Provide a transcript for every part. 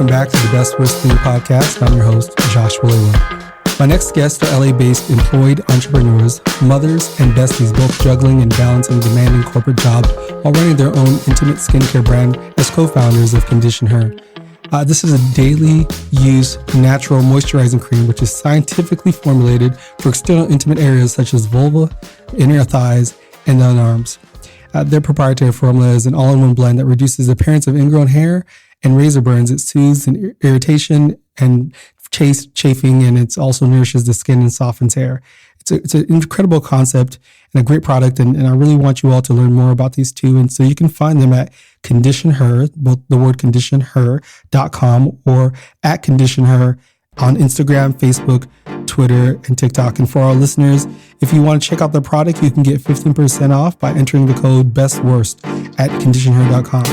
welcome back to the BestWorst32 podcast. I'm your host, Joshua Lewa. My next guests are LA-based employed entrepreneurs, mothers, and besties, both juggling and balancing demanding corporate jobs while running their own intimate skincare brand as co-founders of conditionHER. This is a daily use natural moisturizing cream, which is scientifically formulated for external intimate areas such as vulva, inner thighs, and the underarms. Their proprietary formula is an all-in-one blend that reduces the appearance of ingrown hair and razor burns. It soothes an irritation and chafing, and it also nourishes the skin and softens hair. It's an incredible concept and a great product, and I really want you all to learn more about these two. And so you can find them at conditionHER, both the word conditionHER.com or at conditionHER on Instagram, Facebook, Twitter, and TikTok. And for our listeners, if you want to check out the product, you can get 15% off by entering the code BestWorst at conditionHER.com.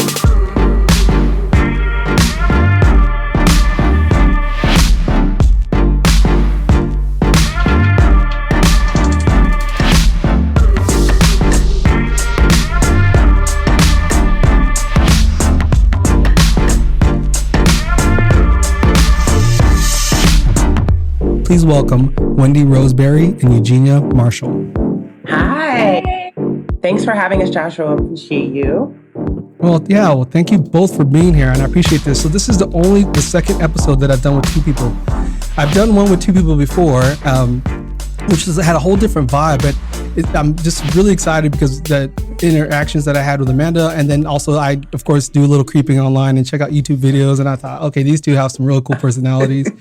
Please welcome Wendy Roseberry and Eugenia Marshall. Hi. Thanks for having us, Joshua. Appreciate you. Well, thank you both for being here, and I appreciate this. So this is the second episode that I've done with two people. I've done one with two people before, which had a whole different vibe, but I'm just really excited because the interactions that I had with Amanda, and then also I, of course, do a little creeping online and check out YouTube videos, and I thought, okay, these two have some real cool personalities.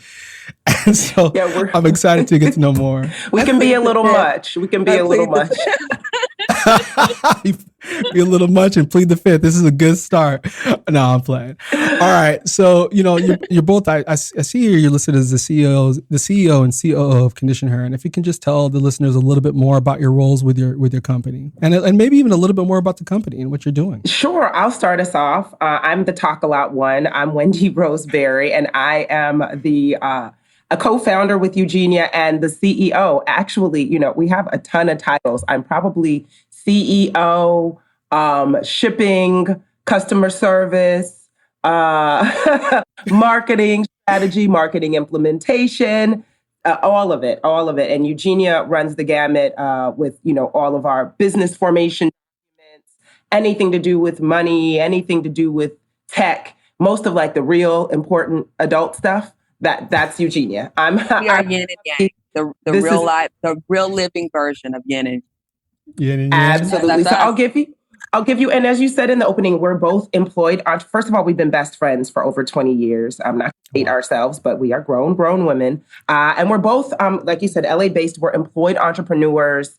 And so I'm excited to get to know more. We can be a little much. We can be a little much. Be a little much and plead the fifth. This is a good start. No, I'm playing. All right. So, you're both, I see here you're listed as the CEO and COO of conditionHER. And if you can just tell the listeners a little bit more about your roles with your company and maybe even a little bit more about the company and what you're doing. Sure. I'll start us off. I'm the talk-a-lot one. I'm Wendy Roseberry, and I am a co-founder with Eugenia and the CEO. Actually, we have a ton of titles. I'm probably CEO, shipping, customer service, marketing strategy, marketing implementation, all of it. And Eugenia runs the gamut with, all of our business formation documents, anything to do with money, anything to do with tech, most of the real important adult stuff. That's Eugenia. We are yin and yang, the real living version of yin and yang. Absolutely. So I'll give you, and as you said in the opening, we're both employed. First of all, we've been best friends for over 20 years. I'm not going to date ourselves, but we are grown women. And we're both, like you said, LA-based. We're employed entrepreneurs.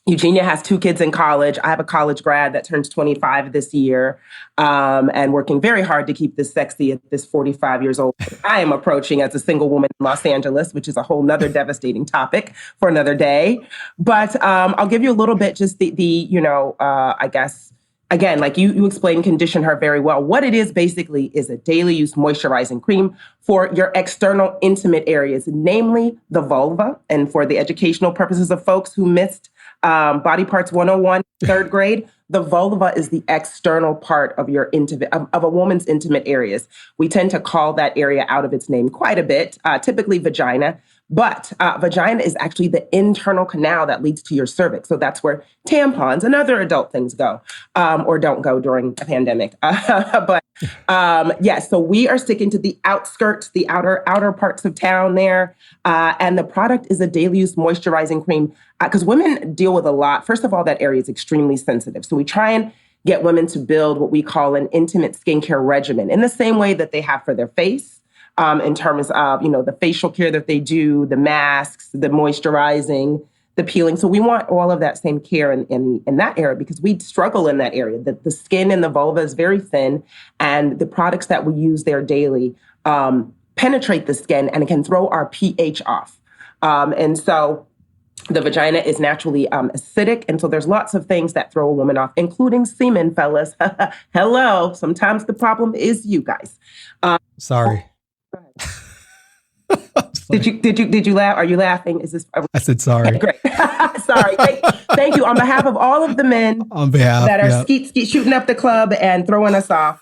Eugenia has 2 kids in college. I have a college grad that turns 25 this year, and working very hard to keep this sexy at this 45 years old. I am approaching as a single woman in Los Angeles, which is a whole nother devastating topic for another day. But I'll give you a little bit, just I guess, again, like you explained conditionHER very well. What it is basically is a daily use moisturizing cream for your external intimate areas, namely the vulva. And for the educational purposes of folks who missed Body Parts 101, 3rd grade, the vulva is the external part of your of a woman's intimate areas. We tend to call that area out of its name quite a bit, typically vagina. But vagina is actually the internal canal that leads to your cervix. So that's where tampons and other adult things go, or don't go during a pandemic. So we are sticking to the outskirts, the outer parts of town there. And the product is a daily use moisturizing cream because women deal with a lot. First of all, that area is extremely sensitive. So we try and get women to build what we call an intimate skincare regimen in the same way that they have for their face. In terms of, the facial care that they do, the masks, the moisturizing, the peeling. So we want all of that same care in that area because we struggle in that area. The skin in the vulva is very thin, and the products that we use there daily penetrate the skin and it can throw our pH off. And so the vagina is naturally acidic. And so there's lots of things that throw a woman off, including semen, fellas. Hello. Sometimes the problem is you guys. Sorry. funny. Did you laugh? Are you laughing? Is this? I said sorry. Great. Sorry. Thank you on behalf of all of the men that are skeet shooting up the club and throwing us off.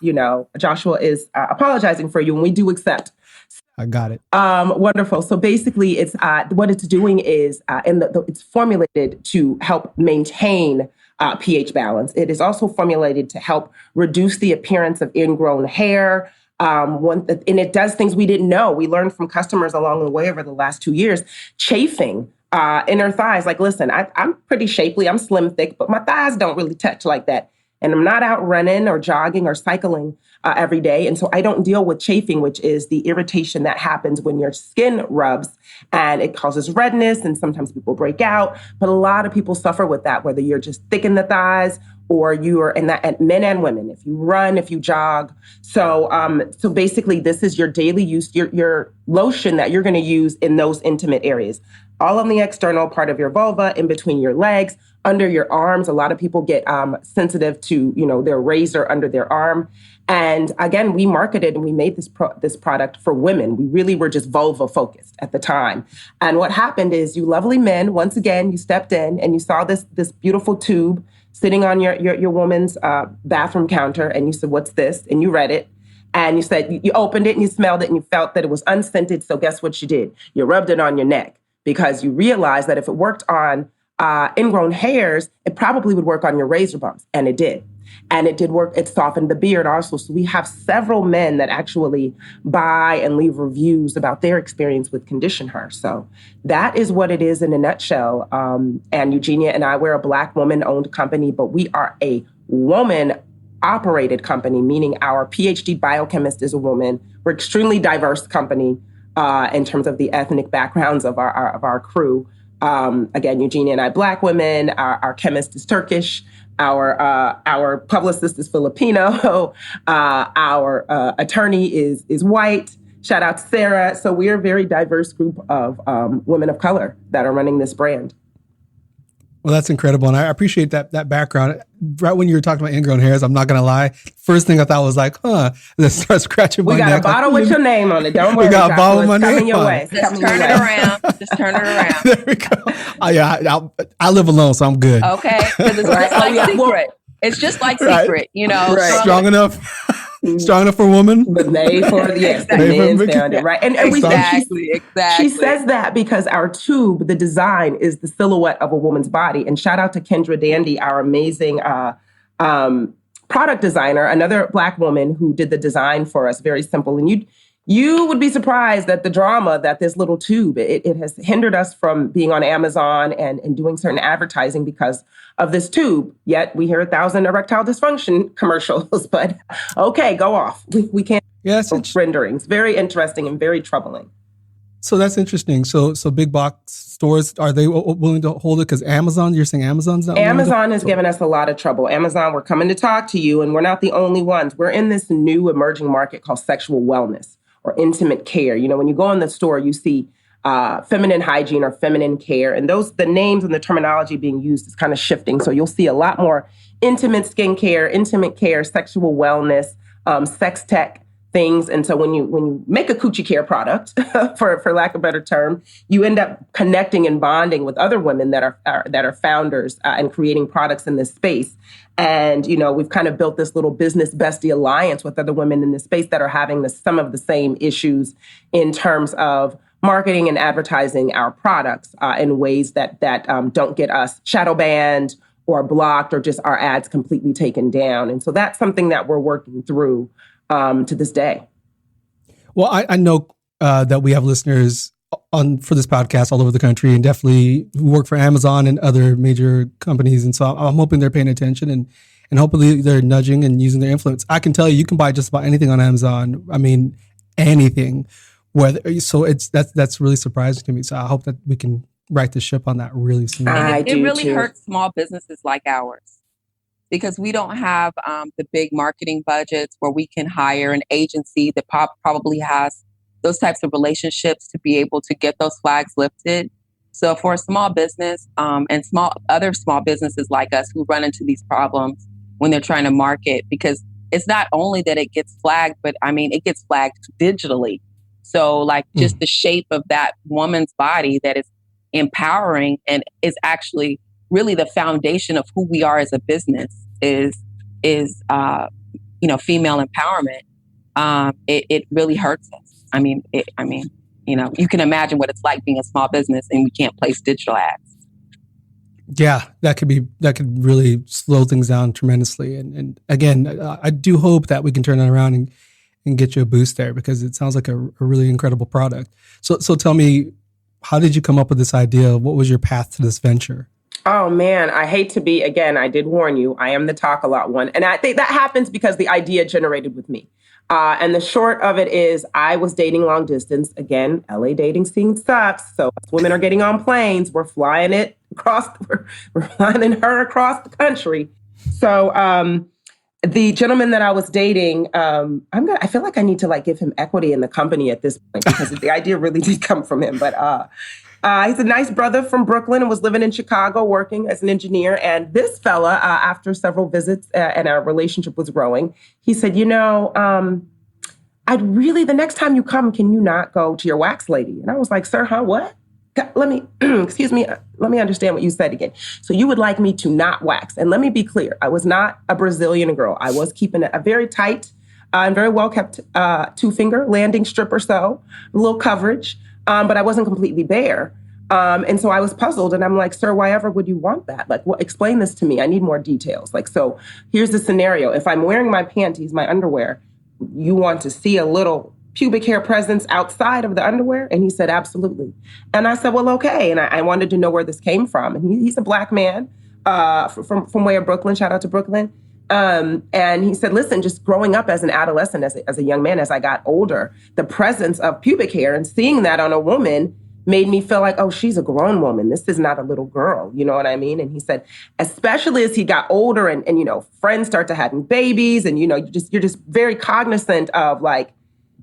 Joshua is apologizing for you, and we do accept. I got it. Wonderful. So basically, it's what it's doing is it's formulated to help maintain pH balance. It is also formulated to help reduce the appearance of ingrown hair. And it does things we didn't know. We learned from customers along the way over the last 2 years, chafing inner thighs. Like, listen, I'm pretty shapely. I'm slim, thick, but my thighs don't really touch like that. And I'm not out running or jogging or cycling every day. And so I don't deal with chafing, which is the irritation that happens when your skin rubs, and it causes redness, and sometimes people break out. But a lot of people suffer with that, whether you're just thick in the thighs or you are in that, men and women, if you run, if you jog. So basically this is your daily use, your lotion that you're going to use in those intimate areas, all on the external part of your vulva, in between your legs, under your arms. A lot of people get sensitive to, their razor under their arm. And again, we marketed and we made this product for women. We really were just vulva focused at the time. And what happened is, you lovely men, once again, you stepped in and you saw this beautiful tube sitting on your woman's bathroom counter, and you said, "What's this?" And you read it. And you said, you opened it and you smelled it and you felt that it was unscented. So guess what you did? You rubbed it on your neck, because you realized that if it worked on ingrown hairs, it probably would work on your razor bumps. And it did. And it did work. It softened the beard also. So we have several men that actually buy and leave reviews about their experience with conditionHER. So that is what it is in a nutshell. And Eugenia and I, we're a Black woman-owned company, but we are a woman-operated company, meaning our PhD biochemist is a woman. We're extremely diverse company in terms of the ethnic backgrounds of our crew. Again, Eugenia and I, Black women. Our chemist is Turkish. Our publicist is Filipino. Our attorney is white. Shout out to Sarah. So we are a very diverse group of women of color that are running this brand. Well, that's incredible. And I appreciate that background. Right when you were talking about ingrown hairs, I'm not going to lie. First thing I thought was like, let's start scratching my neck. We got a bottle with your name on it. Don't worry. We got a bottle with my name your way. Just turn it around. Just turn it around. There we go. I live alone, so I'm good. Okay. Because it's just like secret. It's just like secret, Right. Strong enough for a woman, but made for men's found it, right? And exactly. She says that because our tube, the design is the silhouette of a woman's body. And shout out to Kendra Dandy, our amazing product designer, another Black woman who did the design for us. Very simple. And you would be surprised at the drama that this little tube, it has hindered us from being on Amazon and doing certain advertising because of this tube. Yet we hear 1,000 erectile dysfunction commercials, but okay, go off. We can't. Yes, renderings. Very interesting and very troubling. So that's interesting. So big box stores, are they willing to hold it? Because Amazon, you're saying Amazon's not? Amazon has given us a lot of trouble. Amazon, we're coming to talk to you, and we're not the only ones. We're in this new emerging market called sexual wellness or intimate care. When you go in the store, you see feminine hygiene or feminine care, and the names and the terminology being used is kind of shifting. So you'll see a lot more intimate skincare, intimate care, sexual wellness, sex tech things. And so when you make a coochie care product, for lack of a better term, you end up connecting and bonding with other women that are founders and creating products in this space. And, we've kind of built this little business bestie alliance with other women in this space that are having some of the same issues in terms of marketing and advertising our products in ways that don't get us shadow banned or blocked or just our ads completely taken down. And so that's something that we're working through to this day. Well, I know that we have listeners for this podcast all over the country, and definitely who work for Amazon and other major companies. And so I'm hoping they're paying attention and hopefully they're nudging and using their influence. I can tell you can buy just about anything on Amazon. I mean, anything. That's really surprising to me. So I hope that we can right the ship on that really soon. It really hurts small businesses like ours, because we don't have the big marketing budgets where we can hire an agency that probably has those types of relationships to be able to get those flags lifted. So for a small business and other small businesses like us who run into these problems when they're trying to market, because it's not only that it gets flagged, but it gets flagged digitally. So like just the shape of that woman's body that is empowering and is actually really the foundation of who we are as a business is female empowerment. It really hurts us. I mean, you can imagine what it's like being a small business and we can't place digital ads. Yeah, that could really slow things down tremendously. And again, I do hope that we can turn that around and get you a boost there, because it sounds like a really incredible product. So tell me, how did you come up with this idea? What was your path to this venture? Oh man, I hate to be, again, I did warn you, I am the talk a lot one. And I think that happens because the idea generated with me. And the short of it is I was dating long distance. Again, LA dating scene sucks. So women are getting on planes. We're flying her across the country. So the gentleman that I was dating, I feel like I need to give him equity in the company at this point, because the idea really did come from him. But he's a nice brother from Brooklyn and was living in Chicago working as an engineer. And this fella, after several visits and our relationship was growing, he said, the next time you come, can you not go to your wax lady? And I was like, sir, huh, what? Let me, excuse me, let me understand what you said again. So you would like me to not wax. And let me be clear, I was not a Brazilian girl. I was keeping a very tight and very well kept 2-finger landing strip or so, a little coverage. But I wasn't completely bare. And so I was puzzled, and I'm like, sir, why ever would you want that? Explain this to me. I need more details. So here's the scenario. If I'm wearing my panties, my underwear, you want to see a little pubic hair presence outside of the underwear? And he said, absolutely. And I said, well, okay. And I wanted to know where this came from. And he's a Black man from way of Brooklyn. Shout out to Brooklyn. And he said, listen, just growing up as an adolescent, as a young man, as I got older, the presence of pubic hair and seeing that on a woman made me feel like, oh, she's a grown woman. This is not a little girl. You know what I mean? And he said, especially as he got older and friends start to having babies and, you're just very cognizant of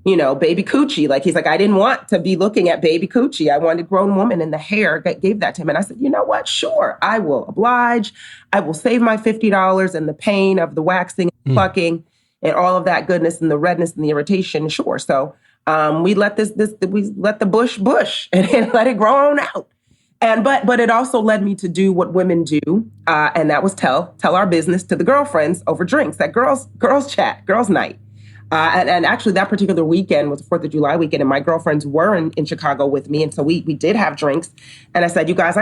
baby coochie. He's like, I didn't want to be looking at baby coochie. I wanted a grown woman, and the hair gave that to him. And I said, you know what? Sure, I will oblige. I will save my $50 and the pain of the waxing, and plucking, and all of that goodness and the redness and the irritation. Sure. So we let the bush and let it grow on out. And but it also led me to do what women do, and that was tell our business to the girlfriends over drinks, that girls chat, girls night. And actually, that particular weekend was the 4th of July weekend, and my girlfriends were in Chicago with me. And so we did have drinks. And I said, you guys,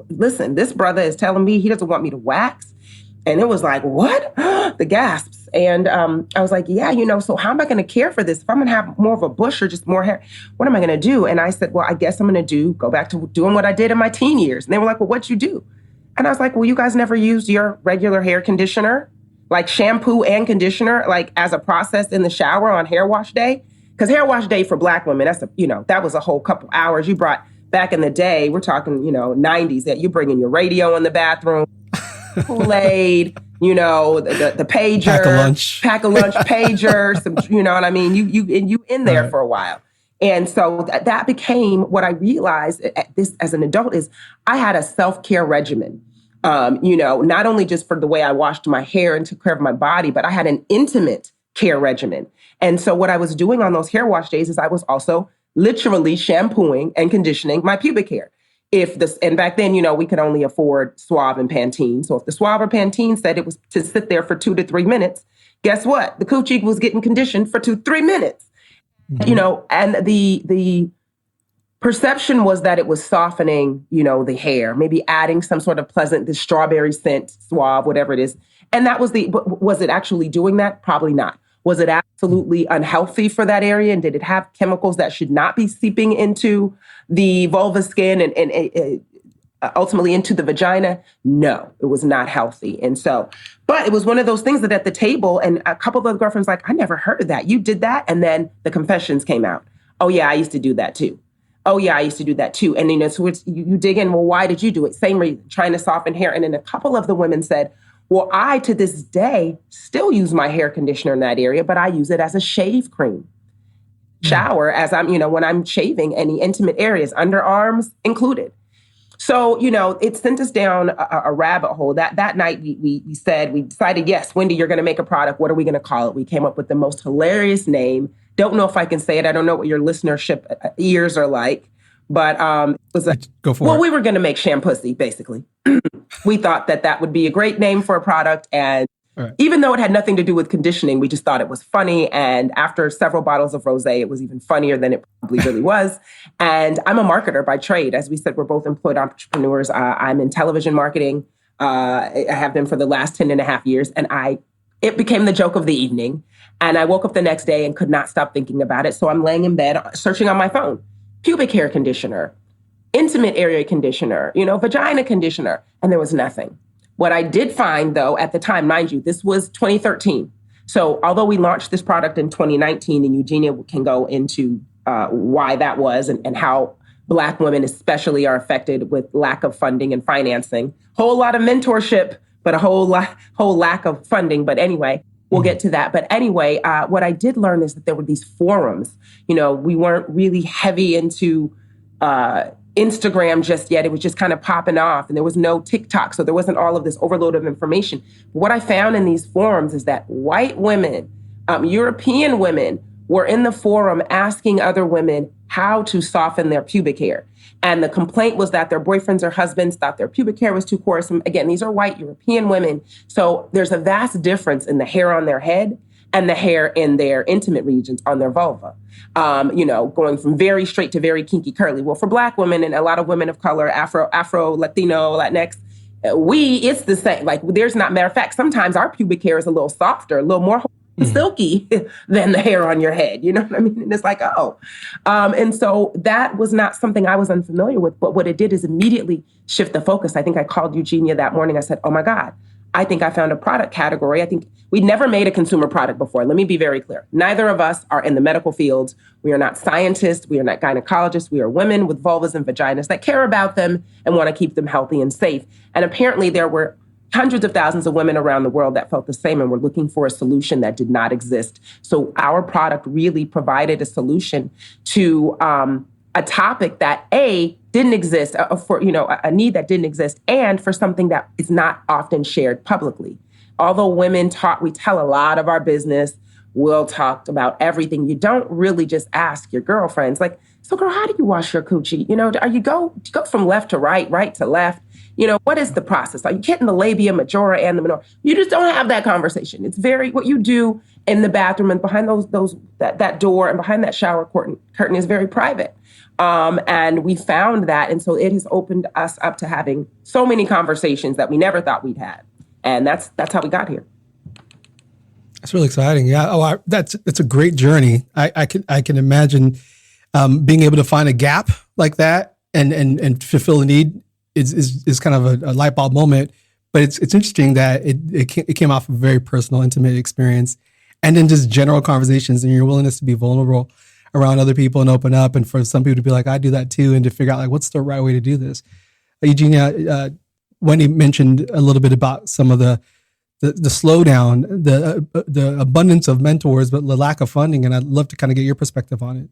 listen, this brother is telling me he doesn't want me to wax. And it was like, what? The gasps. And I was like, yeah, so how am I going to care for this? If I'm going to have more of a bush or just more hair, what am I going to do? And I said, well, I guess I'm going to go back to doing what I did in my teen years. And they were like, well, what'd you do? And I was like, well, you guys never used your regular hair conditioner? Shampoo and conditioner, as a process in the shower on hair wash day? Because hair wash day for Black women, that was a whole couple hours. You brought, back in the day, we're talking, 90s, that you bring in your radio in the bathroom, Kool-Aid, the pager, pack a lunch pager, some, you know what I mean? You in there for a while. And so that became what I realized as an adult is I had a self-care regimen. Not only just for the way I washed my hair and took care of my body, but I had an intimate care regimen. And so what I was doing on those hair wash days is I was also literally shampooing and conditioning my pubic hair. And back then, we could only afford Suave and Pantene. So if the Suave or Pantene said it was to sit there for 2 to 3 minutes, guess what? The coochie was getting conditioned for 2-3 minutes. Mm-hmm. And the perception was that it was softening, the hair, maybe adding some sort of pleasant, the strawberry scent, Suave, whatever it is. And that was was it actually doing that? Probably not. Was it absolutely unhealthy for that area? And did it have chemicals that should not be seeping into the vulva skin and ultimately into the vagina? No, it was not healthy. And so, but it was one of those things that at the table, and a couple of the girlfriends I never heard of that. You did that? And then the confessions came out. Oh yeah, I used to do that too. Oh yeah, I used to do that too. And so you dig in, well, why did you do it? Same reason, trying to soften hair. And then a couple of the women said, well, I, to this day, still use my hair conditioner in that area, but I use it as a shave cream. Shower as I'm, when I'm shaving any intimate areas, underarms included. So, it sent us down a rabbit hole. That night we decided, yes, Wendy, you're going to make a product. What are we going to call it? We came up with the most hilarious name don't know if I can say it. I don't know what your listenership ears are like, but it was Go for it. We were going to make Shampussy, basically. We thought that would be a great name for a product. And even though it had nothing to do with conditioning, we just thought it was funny. And after several bottles of rosé, it was even funnier than it probably really was. And I'm a marketer by trade. As we said, we're both employed entrepreneurs. I'm in television marketing. I have been for the last 10 and a half years. And it became the joke of the evening. And I woke up the next day and could not stop thinking about it. So I'm laying in bed, searching on my phone, pubic hair conditioner, intimate area conditioner, vagina conditioner. And there was nothing. What I did find, though, at the time, mind you, this was 2013. So although we launched this product in 2019, and Eugenia can go into why that was and how Black women especially are affected with lack of funding and financing. Whole lot of mentorship, but a whole lack of funding. But anyway, we'll get to that. But anyway, what I did learn is that there were these forums. We weren't really heavy into Instagram just yet. It was just kind of popping off, and there was no TikTok. So there wasn't all of this overload of information. But what I found in these forums is that white women, European women, were in the forum asking other women how to soften their pubic hair. And the complaint was that their boyfriends or husbands thought their pubic hair was too coarse. And again, these are white European women. So there's a vast difference in the hair on their head and the hair in their intimate regions on their vulva. Going from very straight to very kinky curly. Well, for Black women and a lot of women of color, Afro, Latino, Latinx, it's the same. Like, matter of fact, sometimes our pubic hair is a little softer, a little more silky than the hair on your head. You know what I mean? And it's like, and so that was not something I was unfamiliar with. But what it did is immediately shift the focus. I think I called Eugenia that morning. I said, oh my God, I think I found a product category. I think we'd never made a consumer product before. Let me be very clear. Neither of us are in the medical fields. We are not scientists. We are not gynecologists. We are women with vulvas and vaginas that care about them and want to keep them healthy and safe. And apparently there were hundreds of thousands of women around the world that felt the same and were looking for a solution that did not exist. So our product really provided a solution to a topic that didn't exist, for a need that didn't exist, and for something that is not often shared publicly. Although women we tell a lot of our business, we'll talk about everything. You don't really just ask your girlfriends, like, so girl, how do you wash your coochie? Do you go from left to right to left? What is the process? Are you getting the labia majora and the minora? You just don't have that conversation. It's what you do in the bathroom and behind that door and behind that shower curtain is very private. And we found that. And so it has opened us up to having so many conversations that we never thought we'd had. And that's how we got here. That's really exciting. Yeah. That's a great journey. I can imagine being able to find a gap like that and fulfill a need is kind of a light bulb moment. But it's interesting that it came off of a very personal, intimate experience, and then just general conversations and your willingness to be vulnerable around other people and open up. And for some people to be like, I do that too, and to figure out like, what's the right way to do this? Eugenia, Wendy mentioned a little bit about some of the slowdown, the abundance of mentors, but the lack of funding. And I'd love to kind of get your perspective on it.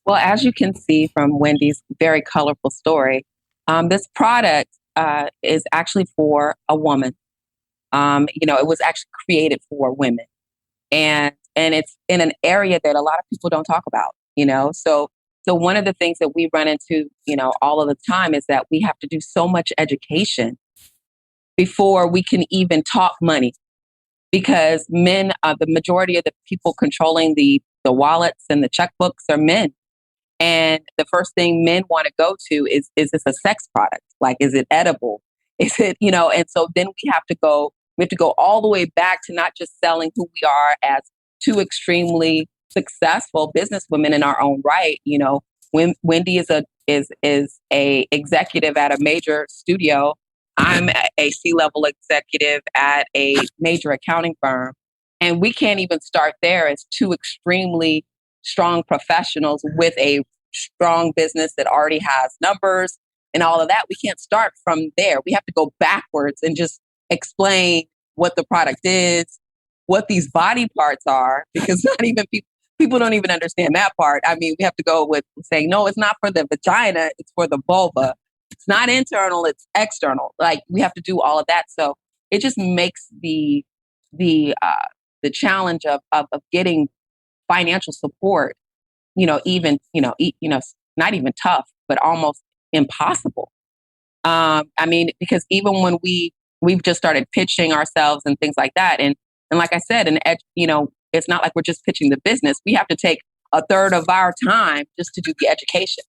Well, as you can see from Wendy's very colorful story, this product is actually for a woman. It was actually created for women, and it's in an area that a lot of people don't talk about. So one of the things that we run into, all of the time is that we have to do so much education before we can even talk money, because men, the majority of the people controlling the wallets and the checkbooks are men. And the first thing men want to go to is this a sex product? Like, is it edible? Is it, and so then we have to go all the way back to not just selling who we are as two extremely successful businesswomen in our own right. Wendy is a executive at a major studio. I'm a C-level executive at a major accounting firm. And we can't even start there as two extremely strong professionals with a strong business that already has numbers and all of that. We can't start from there. We have to go backwards and just explain what the product is, what these body parts are, because not even people don't even understand that part. I mean, we have to go with saying, no, it's not for the vagina, it's for the vulva. It's not internal, it's external. Like, we have to do all of that. So it just makes the challenge of getting financial support, even, not even tough, but almost impossible. Because even when we've just started pitching ourselves and things like that. And like I said, it's not like we're just pitching the business. We have to take a third of our time just to do the education,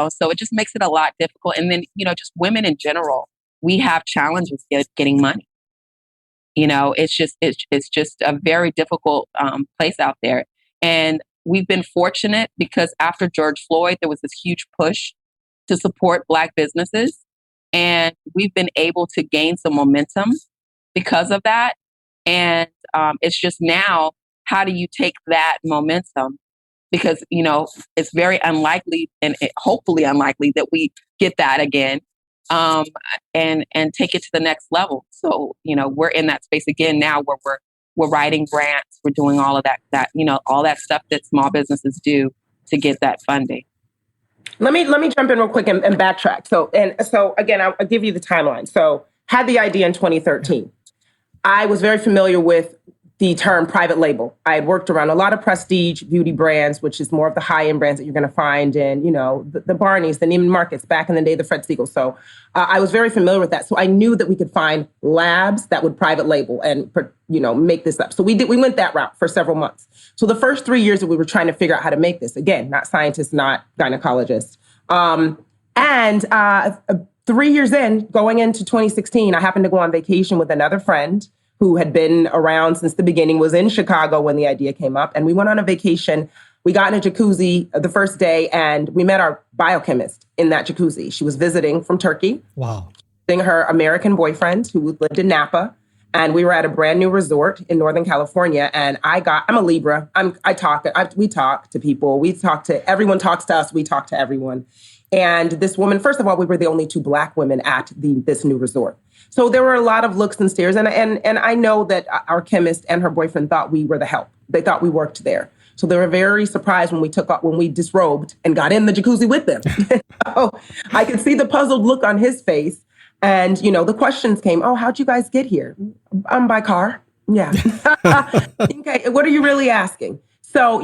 so it just makes it a lot difficult. And then, just women in general, we have challenges getting money. It's just a very difficult place out there. And we've been fortunate because after George Floyd, there was this huge push to support Black businesses. And we've been able to gain some momentum because of that. And it's just now, how do you take that momentum? Because, it's very unlikely and hopefully unlikely that we get that again and take it to the next level. So, we're in that space again now where we're writing grants, we're doing all of that, all that stuff that small businesses do to get that funding. Let me jump in real quick and backtrack. So again, I'll give you the timeline. So had the idea in 2013. I was very familiar with the term private label. I had worked around a lot of prestige beauty brands, which is more of the high-end brands that you're going to find in, the Barneys, the Neiman Marcus, back in the day, the Fred Siegel. So I was very familiar with that. So I knew that we could find labs that would private label and, make this up. So we went that route for several months. So the first 3 years that we were trying to figure out how to make this, again, not scientists, not gynecologists. 3 years in, going into 2016, I happened to go on vacation with another friend who had been around since the beginning, was in Chicago when the idea came up. And we went on a vacation. We got in a jacuzzi the first day and we met our biochemist in that jacuzzi. She was visiting from Turkey. Wow. Visiting her American boyfriend who lived in Napa. And we were at a brand new resort in Northern California. And I'm a Libra. We talk to people. Everyone talks to us. We talk to everyone. And this woman, first of all, we were the only two Black women at this new resort. So there were a lot of looks and stares. And I know that our chemist and her boyfriend thought we were the help. They thought we worked there. So they were very surprised when we disrobed and got in the jacuzzi with them. So I could see the puzzled look on his face. And, the questions came, oh, how'd you guys get here? By car. Yeah. Okay. What are you really asking? So,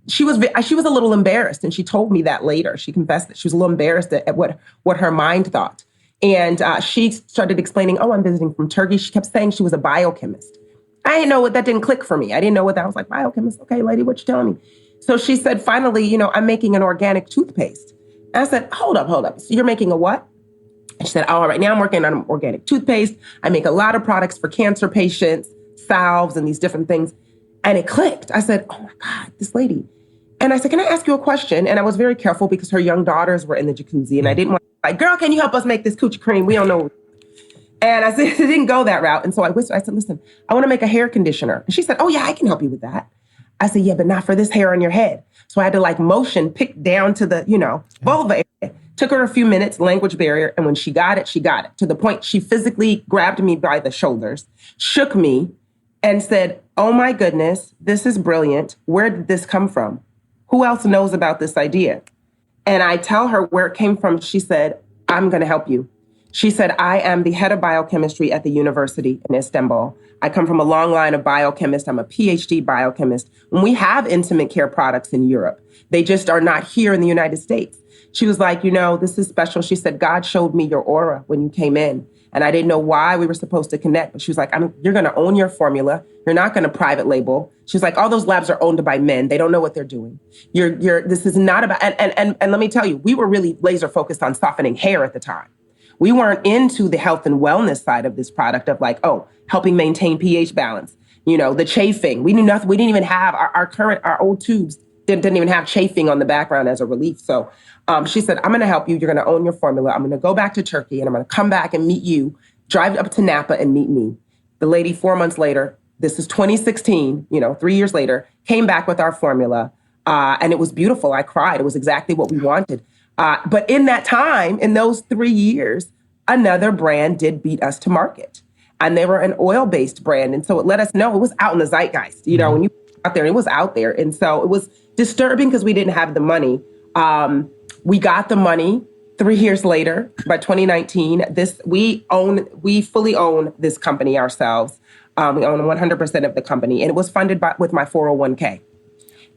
she was a little embarrassed, and she told me that later. She confessed that she was a little embarrassed at what her mind thought. And she started explaining, oh, I'm visiting from Turkey. She kept saying she was a biochemist. I didn't know that didn't click for me. I didn't know what that was like. Biochemist. Okay, lady, what you telling me? So she said, finally, I'm making an organic toothpaste. And I said, hold up. So you're making a what? And she said, all right, now I'm working on an organic toothpaste. I make a lot of products for cancer patients, salves, and these different things. And it clicked. I said, oh my God, this lady. And I said, can I ask you a question? And I was very careful because her young daughters were in the jacuzzi. And I didn't want to like, girl, can you help us make this coochie cream? We don't know. And I said, it didn't go that route. And so I whispered, I said, listen, I want to make a hair conditioner. And she said, oh yeah, I can help you with that. I said, yeah, but not for this hair on your head. So I had to pick down to the, vulva area. Took her a few minutes, language barrier. And when she got it to the point she physically grabbed me by the shoulders, shook me and said, oh my goodness, this is brilliant. Where did this come from? Who else knows about this idea? And I tell her where it came from. She said, I'm going to help you. She said, I am the head of biochemistry at the university in Istanbul. I come from a long line of biochemists. I'm a PhD biochemist. And we have intimate care products in Europe. They just are not here in the United States. She was like, this is special. She said, God showed me your aura when you came in. And I didn't know why we were supposed to connect. But she was like, you're going to own your formula. You're not going to private label. She's like, all those labs are owned by men. They don't know what they're doing. This is not about, and let me tell you, we were really laser focused on softening hair at the time. We weren't into the health and wellness side of this product of helping maintain pH balance. The chafing. We knew nothing. We didn't even have our old tubes didn't even have chafing on the background as a relief. So she said, I'm going to help you. You're going to own your formula. I'm going to go back to Turkey and I'm going to come back and meet you, drive up to Napa and meet me. The lady 4 months later, this is 2016, 3 years later, came back with our formula. And it was beautiful. I cried. It was exactly what we wanted. But in that time, in those 3 years, another brand did beat us to market. And they were an oil-based brand. And so it let us know it was out in the zeitgeist. When you out there, it was out there. And so it was disturbing because we didn't have the money. We got the money 3 years later. By 2019, we fully own this company ourselves. We own 100% of the company, and it was funded with my 401k.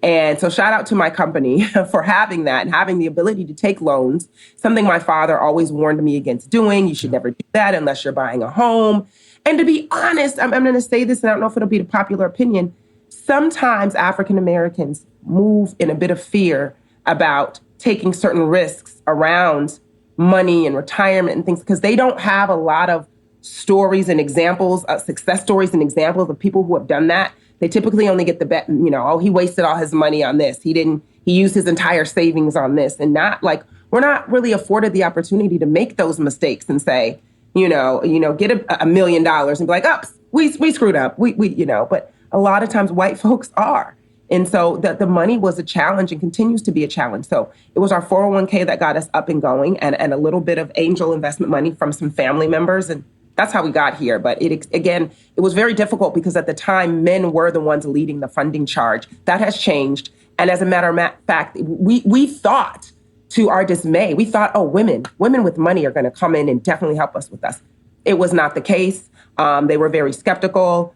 And so shout out to my company for having that and having the ability to take loans, something my father always warned me against doing. You should never do that unless you're buying a home. And to be honest, I'm going to say this, and I don't know if it'll be the popular opinion. Sometimes African Americans move in a bit of fear about taking certain risks around money and retirement and things because they don't have a lot of stories and examples, success stories and examples of people who have done that. They typically only get the bet, oh, he wasted all his money on this. He used his entire savings on this, and not like, we're not really afforded the opportunity to make those mistakes and say, get $1 million and be like, oh, we screwed up. But a lot of times white folks are. And so the money was a challenge and continues to be a challenge. So it was our 401k that got us up and going, and a little bit of angel investment money from some family members. And that's how we got here. But it was very difficult because at the time, men were the ones leading the funding charge. That has changed. And as a matter of fact, we thought, to our dismay, we thought, women with money are going to come in and definitely help us with us. It was not the case. They were very skeptical.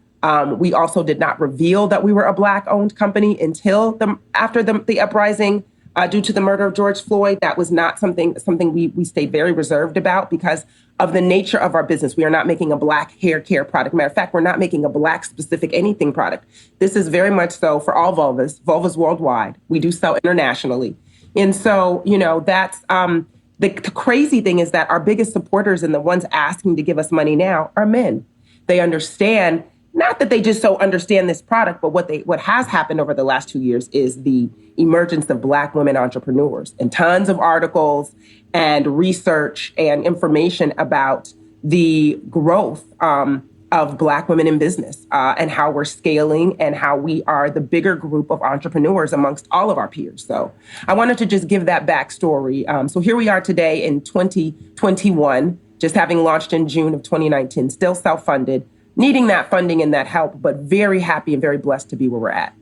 We also did not reveal that we were a Black-owned company until after the uprising due to the murder of George Floyd. That was not something we stayed very reserved about because of the nature of our business. We are not making a Black hair care product. Matter of fact, we're not making a Black-specific anything product. This is very much so for all vulvas worldwide. We do sell internationally. And so, that's the crazy thing is that our biggest supporters and the ones asking to give us money now are men. They understand. Not that they just so understand this product, but what has happened over the last 2 years is the emergence of Black women entrepreneurs and tons of articles and research and information about the growth of Black women in business and how we're scaling and how we are the bigger group of entrepreneurs amongst all of our peers. So I wanted to just give that backstory. So here we are today in 2021, just having launched in June of 2019, still self-funded, needing that funding and that help, but very happy and very blessed to be where we're at.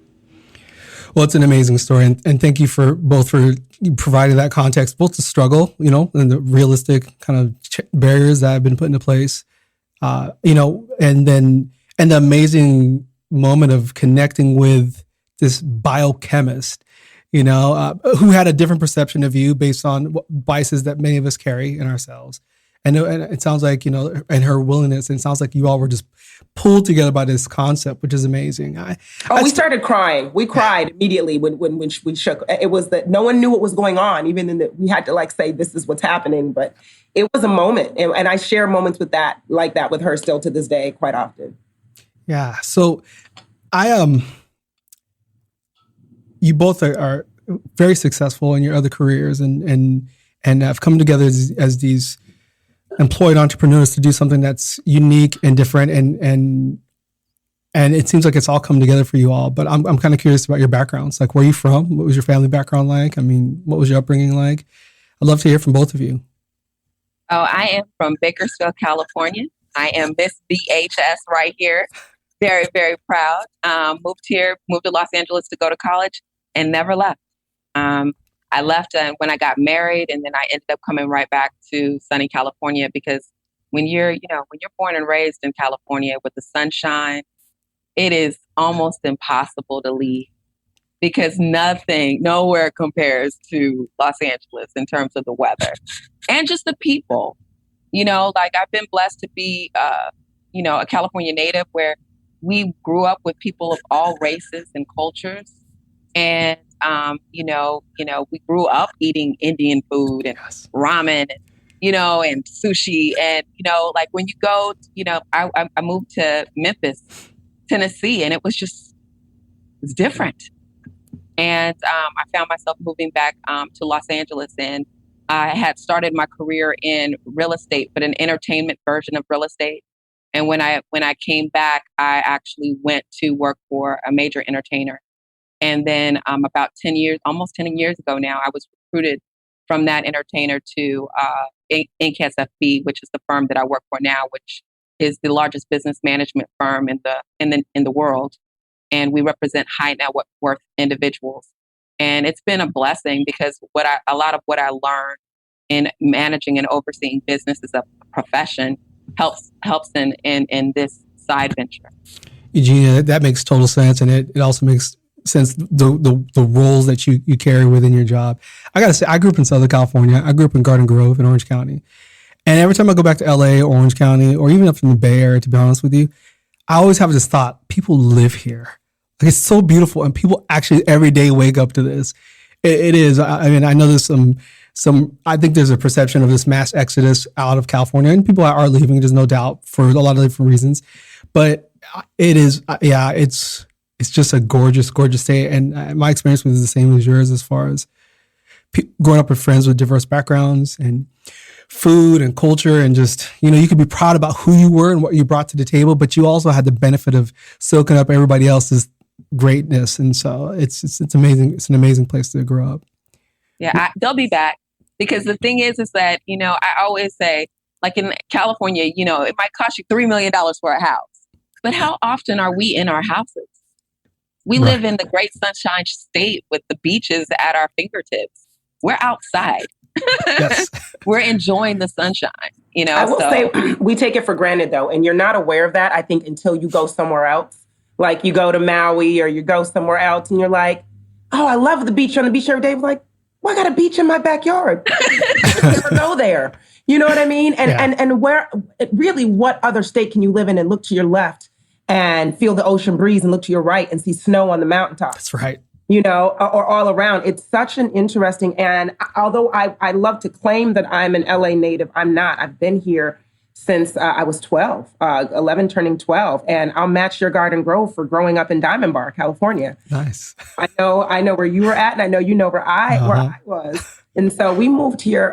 Well, it's an amazing story. And thank you for providing that context, both the struggle, and the realistic kind of barriers that have been put into place, and the amazing moment of connecting with this biochemist, who had a different perception of you based on biases that many of us carry in ourselves. And it sounds like, and her willingness, and it sounds like you all were just pulled together by this concept, which is amazing. We started crying. We cried immediately when we shook. It was that no one knew what was going on, even in that we had to say, this is what's happening. But it was a moment. And I share moments with that with her still to this day quite often. Yeah. So you both are very successful in your other careers and have come together as these employed entrepreneurs to do something that's unique and different, and it seems like it's all come together for you all. But I'm kind of curious about your backgrounds. Like, where are you from? What was your family background like? I mean, what was your upbringing like? I'd love to hear from both of you. Oh, I am from Bakersfield, California. I am Miss BHS right here. Very, very proud. Moved to Los Angeles to go to college and never left. I left when I got married, and then I ended up coming right back to sunny California because when you're born and raised in California with the sunshine, it is almost impossible to leave because nowhere compares to Los Angeles in terms of the weather and just the people. I've been blessed to be, a California native where we grew up with people of all races and cultures. And, we grew up eating Indian food and ramen, and sushi. And, when you go, I moved to Memphis, Tennessee, and it's different. And I found myself moving back to Los Angeles, and I had started my career in real estate, but an entertainment version of real estate. And when I came back, I actually went to work for a major entertainer. And then about almost 10 years ago now, I was recruited from that entertainer to Inc. SFB, which is the firm that I work for now, which is the largest business management firm in the world. And we represent high net worth individuals. And it's been a blessing because a lot of what I learned in managing and overseeing business as a profession helps in this side venture. Eugenia, that makes total sense. And it also makes sense, the roles that you carry within your job. I got to say, I grew up in Southern California. I grew up in Garden Grove in Orange County. And every time I go back to LA or Orange County, or even up in the Bay Area, to be honest with you, I always have this thought, people live here. Like, it's so beautiful. And people actually every day wake up to this. It is. I mean, I know there's I think there's a perception of this mass exodus out of California, and people are leaving, there's no doubt, for a lot of different reasons. But it is, it's just a gorgeous, gorgeous state. And my experience with it is the same as yours, as far as growing up with friends with diverse backgrounds and food and culture, and just, you could be proud about who you were and what you brought to the table, but you also had the benefit of soaking up everybody else's greatness. And so it's amazing. It's an amazing place to grow up. Yeah, they'll be back, because the thing is that, I always say, like in California, it might cost you $3 million for a house, but how often are we in our houses? We live in the great sunshine state with the beaches at our fingertips. We're outside. Yes. We're enjoying the sunshine, I will say we take it for granted, though, and you're not aware of that, I think, until you go somewhere else. Like, you go to Maui or you go somewhere else and you're like, oh, I love the beach. On the beach every day. Like, well, I got a beach in my backyard. I never go there. You know what I mean? And where really, what other state can you live in and look to your left and feel the ocean breeze, and look to your right and see snow on the mountaintop? That's right. Or all around. It's such an interesting, and although I love to claim that I'm an LA native, I'm not. I've been here since I was 12, 11 turning 12, and I'll match your Garden Grove for growing up in Diamond Bar, California. Nice. I know where you were at, and I know where I was. And so we moved here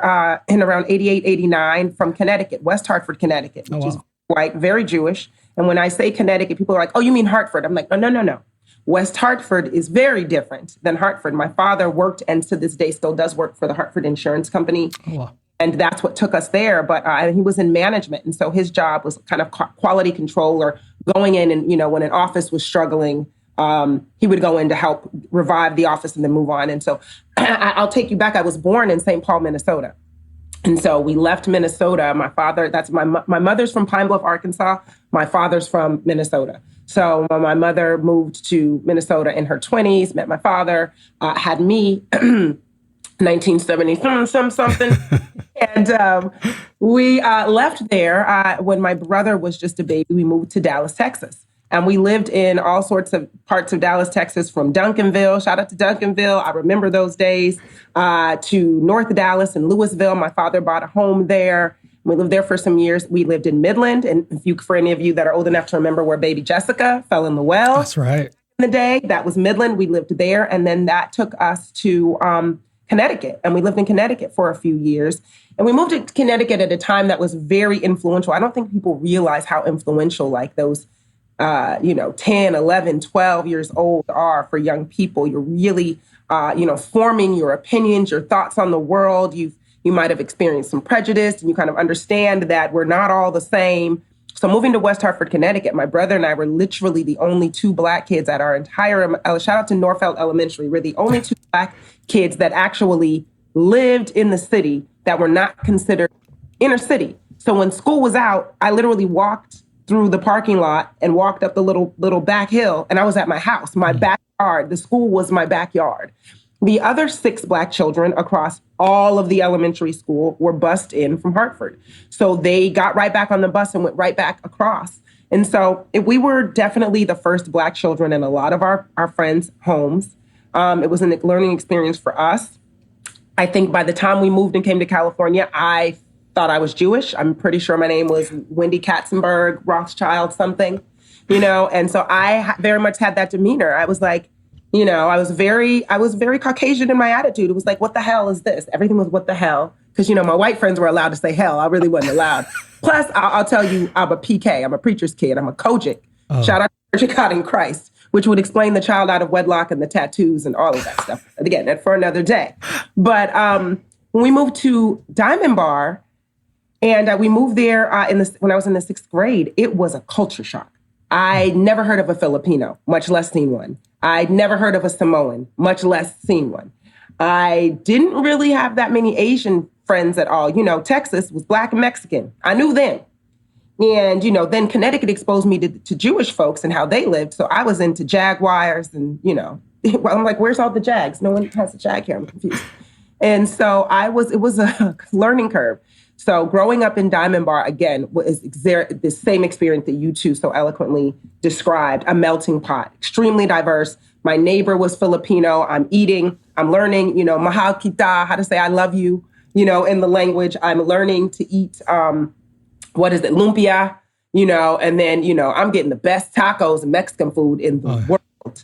in around 88, 89 from Connecticut, West Hartford, Connecticut, which is white, very Jewish. And when I say Connecticut, people are like, oh, you mean Hartford? I'm like, no. West Hartford is very different than Hartford. My father worked, and to this day still does work, for the Hartford Insurance Company. Oh, wow. And that's what took us there. But he was in management. And so his job was kind of quality control, or going in and, when an office was struggling, he would go in to help revive the office and then move on. And so I'll take you back. I was born in St. Paul, Minnesota. And so we left Minnesota. My father, my mother's from Pine Bluff, Arkansas. My father's from Minnesota. So my mother moved to Minnesota in her 20s, met my father, had me 1970 something. And we left there when my brother was just a baby. We moved to Dallas, Texas. And we lived in all sorts of parts of Dallas, Texas, from Duncanville, shout out to Duncanville, I remember those days, to North Dallas and Louisville. My father bought a home there. We lived there for some years. We lived in Midland. And for any of you that are old enough to remember where baby Jessica fell in the well. That's right. In the day, that was Midland. We lived there. And then that took us to Connecticut. And we lived in Connecticut for a few years. And we moved to Connecticut at a time that was very influential. I don't think people realize how influential like those 10, 11, 12 years old are for young people. You're really, forming your opinions, your thoughts on the world. You might have experienced some prejudice, and you kind of understand that we're not all the same. So moving to West Hartford, Connecticut, my brother and I were literally the only two Black kids at our entire, shout out to Norfolk Elementary. We're the only two Black kids that actually lived in the city that were not considered inner city. So when school was out, I literally walked through the parking lot and walked up the little back hill, and I was at my house, my backyard. The school was my backyard. The other 6 Black children across all of the elementary school were bused in from Hartford. So they got right back on the bus and went right back across. And so we were definitely the first Black children in a lot of our friends' homes. It was a learning experience for us. I think by the time we moved and came to California, I thought I was Jewish. I'm pretty sure my name was Wendy Katzenberg, Rothschild, something, and so I very much had that demeanor. I was like, I was very Caucasian in my attitude. It was like, what the hell is this? Everything was what the hell. Because, my white friends were allowed to say hell. I really wasn't allowed. Plus, I'll tell you, I'm a PK. I'm a preacher's kid. I'm a Kojic. Oh. Shout out to Church of God in Christ, which would explain the child out of wedlock and the tattoos and all of that stuff. Again, that's for another day. But when we moved to Diamond Bar, and we moved there when I was in the 6th grade, it was a culture shock. I'd never heard of a Filipino, much less seen one. I'd never heard of a Samoan, much less seen one. I didn't really have that many Asian friends at all. Texas was Black and Mexican. I knew them. And, then Connecticut exposed me to Jewish folks and how they lived. So I was into Jaguars and, well, I'm like, where's all the Jags? No one has a Jag here. I'm confused. And so it was a learning curve. So growing up in Diamond Bar, again, was the same experience that you two so eloquently described, a melting pot, extremely diverse. My neighbor was Filipino. I'm eating, I'm learning, mahal kita, how to say I love you, in the language. I'm learning to eat, lumpia, and then, I'm getting the best tacos and Mexican food in the world.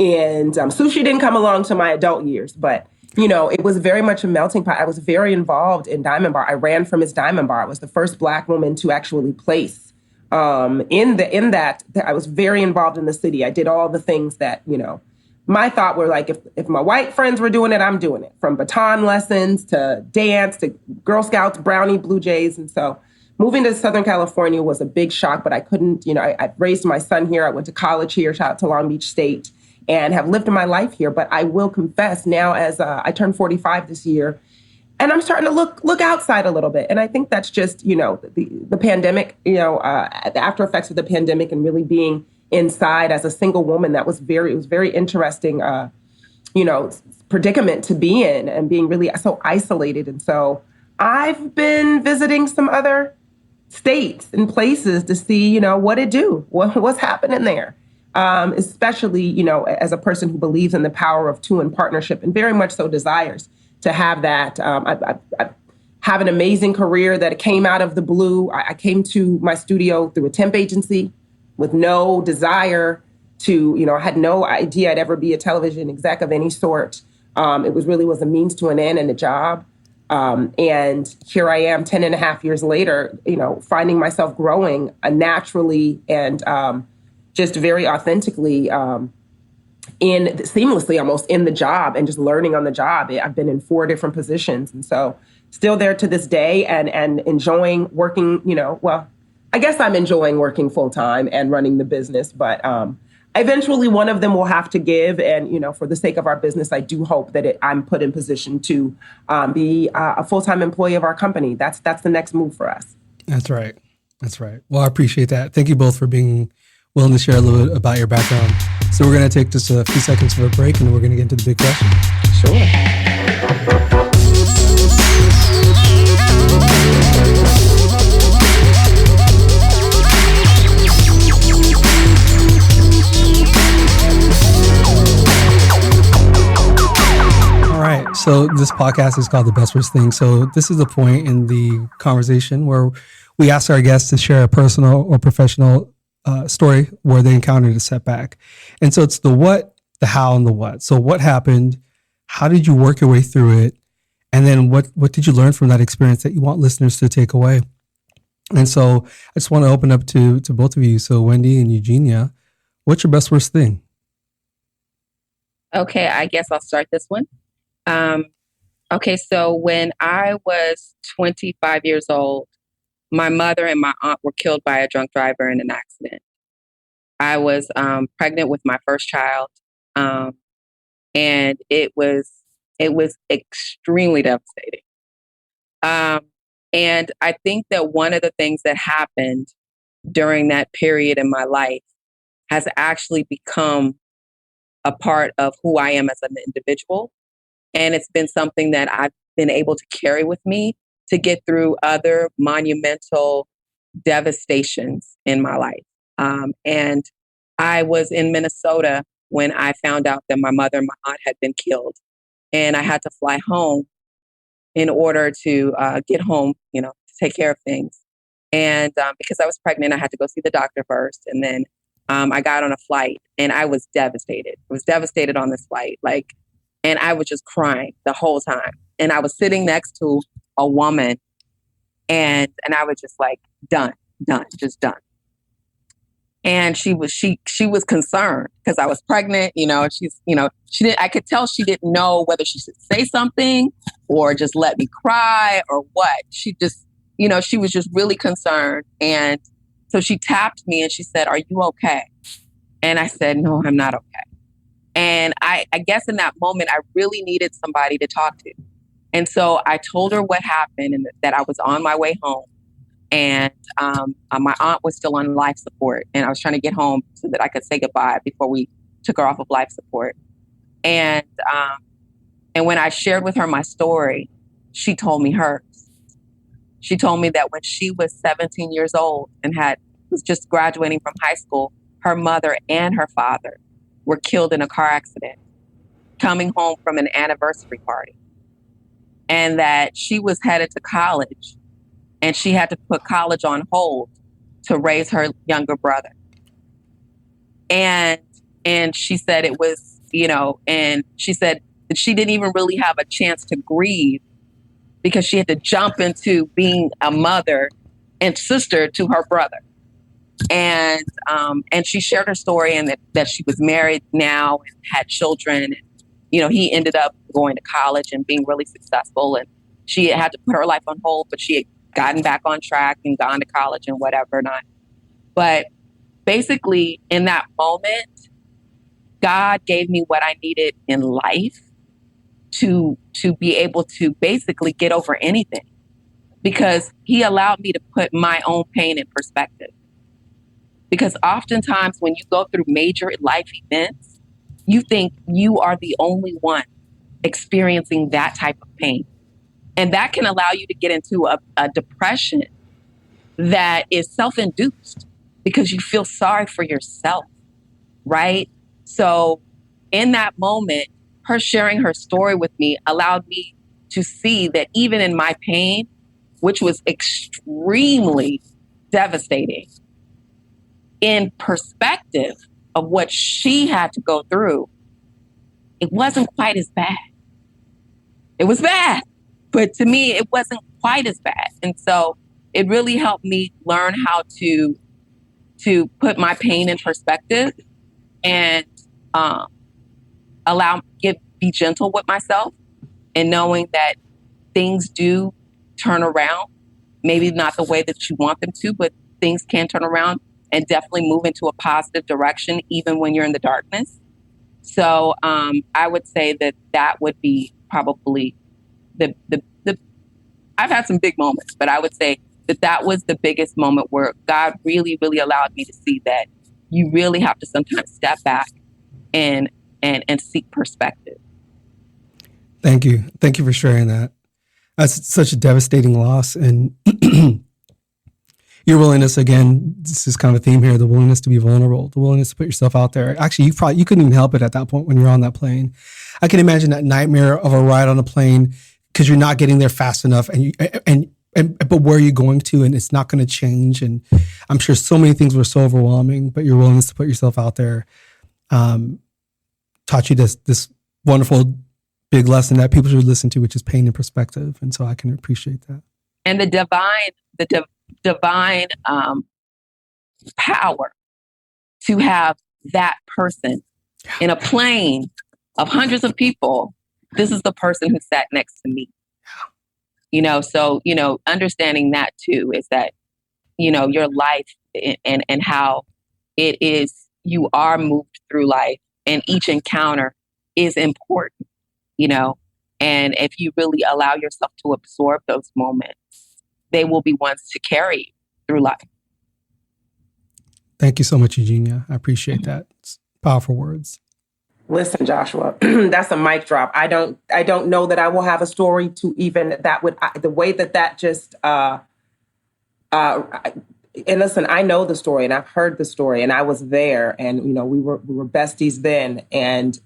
And sushi didn't come along to my adult years, but it was very much a melting pot. I was very involved in Diamond Bar. I ran from his Diamond Bar. I was the first Black woman to actually place in that. I was very involved in the city. I did all the things that, my thought were like, if my white friends were doing it, I'm doing it. From baton lessons to dance to Girl Scouts, Brownie, Blue Jays. And so moving to Southern California was a big shock, but I couldn't, I raised my son here. I went to college here, shout out to Long Beach State, and have lived my life here. But I will confess now, as I turned 45 this year, and I'm starting to look outside a little bit. And I think that's just, the pandemic, the after effects of the pandemic and really being inside as a single woman. It was very interesting, predicament to be in and being really so isolated. And so I've been visiting some other states and places to see, what it do, what's happening there. Especially, as a person who believes in the power of two in partnership and very much so desires to have that. I have an amazing career that came out of the blue. I came to my studio through a temp agency with no desire to, I had no idea I'd ever be a television exec of any sort. It was a means to an end and a job. And here I am 10 and a half years later, finding myself growing naturally and just very authentically seamlessly almost in the job and just learning on the job. I've been in 4 different positions. And so still there to this day and enjoying working, I guess I'm enjoying working full time and running the business, but eventually one of them will have to give. And, for the sake of our business, I do hope that I'm put in position to be a full-time employee of our company. That's the next move for us. That's right. Well, I appreciate that. Thank you both for being willing to share a little bit about your background. So we're going to take just a few seconds for a break and we're going to get into the big question. Sure. All right. So this podcast is called The Best Worst Thing. So this is the point in the conversation where we ask our guests to share a personal or professional story where they encountered a setback. And so it's the what, the how, and the what. So what happened? How did you work your way through it? And then what did you learn from that experience that you want listeners to take away? And so I just want to open up to both of you. So Wendy and Eugenia, what's your best worst thing? Okay, I guess I'll start this one. Okay, so when I was 25 years old, my mother and my aunt were killed by a drunk driver in an accident. I was pregnant with my first child, and it was extremely devastating. And I think that one of the things that happened during that period in my life has actually become a part of who I am as an individual. And it's been something that I've been able to carry with me to get through other monumental devastations in my life. And I was in Minnesota when I found out that my mother and my aunt had been killed. And I had to fly home in order to get home, to take care of things. And because I was pregnant, I had to go see the doctor first. And then I got on a flight and I was devastated. I was devastated on this flight. And I was just crying the whole time. And I was sitting next to a woman and I was just like, done, just done. And she was concerned because I was pregnant, I could tell she didn't know whether she should say something or just let me cry or what. She just, she was just really concerned. And so she tapped me and she said, "Are you okay?" And I said, "No, I'm not okay." And I guess in that moment, I really needed somebody to talk to. And so I told her what happened and that I was on my way home. And my aunt was still on life support, and I was trying to get home so that I could say goodbye before we took her off of life support. And when I shared with her my story, she told me hers. She told me that when she was 17 years old and was just graduating from high school, her mother and her father were killed in a car accident coming home from an anniversary party. And that she was headed to college and she had to put college on hold to raise her younger brother. And she said it was, and she said that she didn't even really have a chance to grieve because she had to jump into being a mother and sister to her brother. And she shared her story and that she was married now and had children. And, he ended up going to college and being really successful. And she had to put her life on hold, but she had gotten back on track and gone to college and whatever not. But basically in that moment, God gave me what I needed in life to be able to basically get over anything, because he allowed me to put my own pain in perspective. Because oftentimes when you go through major life events, you think you are the only one experiencing that type of pain. And that can allow you to get into a depression that is self-induced because you feel sorry for yourself, right? So in that moment, her sharing her story with me allowed me to see that even in my pain, which was extremely devastating, in perspective of what she had to go through, it wasn't quite as bad. It was bad, but to me, it wasn't quite as bad. And so it really helped me learn how to put my pain in perspective and be gentle with myself, and knowing that things do turn around, maybe not the way that you want them to, but things can turn around and definitely move into a positive direction, even when you're in the darkness. So I would say that would be probably the I've had some big moments, but I would say that was the biggest moment where God really, really allowed me to see that you really have to sometimes step back and seek perspective. Thank you. Thank you for sharing that. That's such a devastating loss. And your willingness, again, this is kind of a theme here, the willingness to be vulnerable, the willingness to put yourself out there. Actually, you couldn't even help it at that point when you're on that plane. I can imagine that nightmare of a ride on a plane because you're not getting there fast enough, but where are you going to? And it's not going to change. And I'm sure so many things were so overwhelming, but your willingness to put yourself out there taught you this wonderful big lesson that people should listen to, which is pain and perspective. And so I can appreciate that. And the divine power to have that person in a plane of hundreds of people. This is the person who sat next to me. So, understanding that too is that, your life and how it is, you are moved through life, and each encounter is important, and if you really allow yourself to absorb those moments, they will be ones to carry you through life. Thank you so much, Eugenia. I appreciate that. It's powerful words. Listen, Joshua, that's a mic drop. I don't know that I will have a story to even the way that just, and listen, I know the story and I've heard the story and I was there, and, we were besties then. And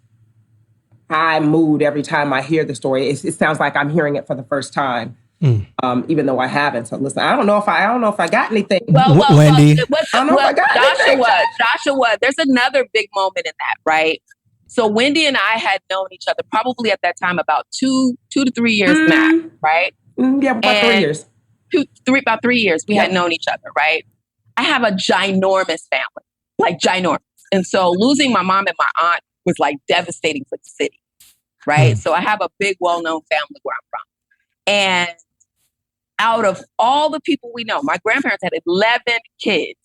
I mood every time I hear the story. It sounds like I'm hearing it for the first time. Even though I haven't. So listen, I don't know if I got anything. Wendy. I don't know if I got anything. Joshua, there's another big moment in that, right? So Wendy and I had known each other probably at that time about 2 to 3 years max, right? Yeah, about 3 years. About 3 years we had known each other, right? I have a ginormous family, like ginormous. And so losing my mom and my aunt was like devastating for the city, right? So I have a big, well-known family where I'm from. And out of all the people we know, my grandparents had 11 kids.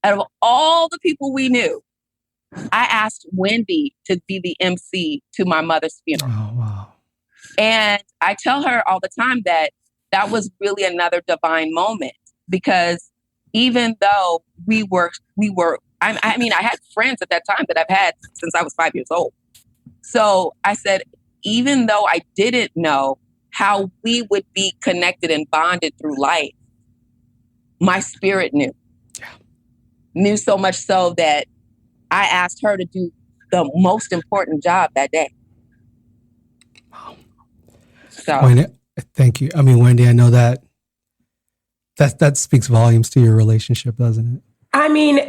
Out of all the people we knew, I asked Wendy to be the MC to my mother's funeral. Oh, wow. And I tell her all the time that was really another divine moment, because even though I mean, I had friends at that time that I've had since I was 5 years old. So I said, even though I didn't know how we would be connected and bonded through life, my spirit knew so much so that I asked her to do the most important job that day. So, Wendy, thank you. I mean, Wendy, I know that speaks volumes to your relationship, doesn't it? I mean,